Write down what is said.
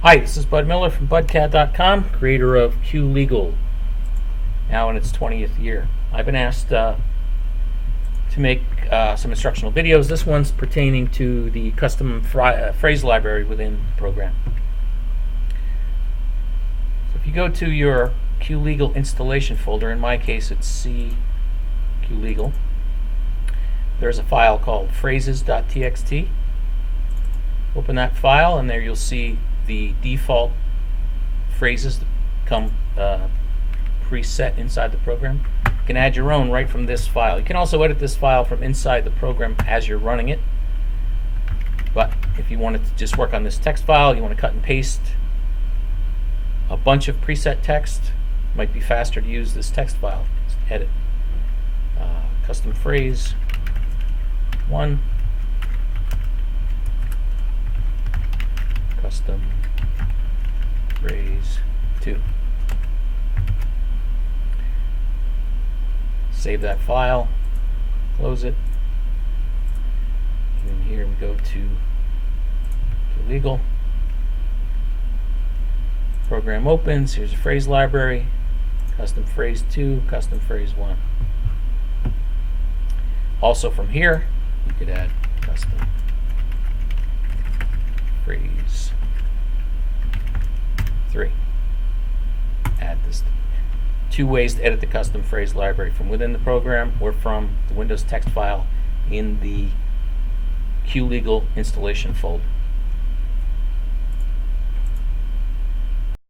Hi, this is Bud Miller from budcat.com, creator of Q Legal, now in its 20th year. I've been asked to make some instructional videos. This one's pertaining to the custom phrase library within the program. So if you go to your Q Legal installation folder, in my case it's C Q Legal, there's a file called phrases.txt. Open that file, and there you'll see the default phrases that come preset inside the program. You can add your own right from this file. You can also edit this file from inside the program as you're running it. But if you wanted to just work on this text file, you want to cut and paste a bunch of preset text, it might be faster to use this text file. Just edit custom phrase 1, custom phrase 2. Save that file, close it, and then here we go to legal. Program opens, here's a phrase library, custom phrase 2, custom phrase 1. Also from here, you could add custom phrase 3. Add this. Two ways to edit the custom phrase library: from within the program or from the Windows text file in the Q Legal installation folder.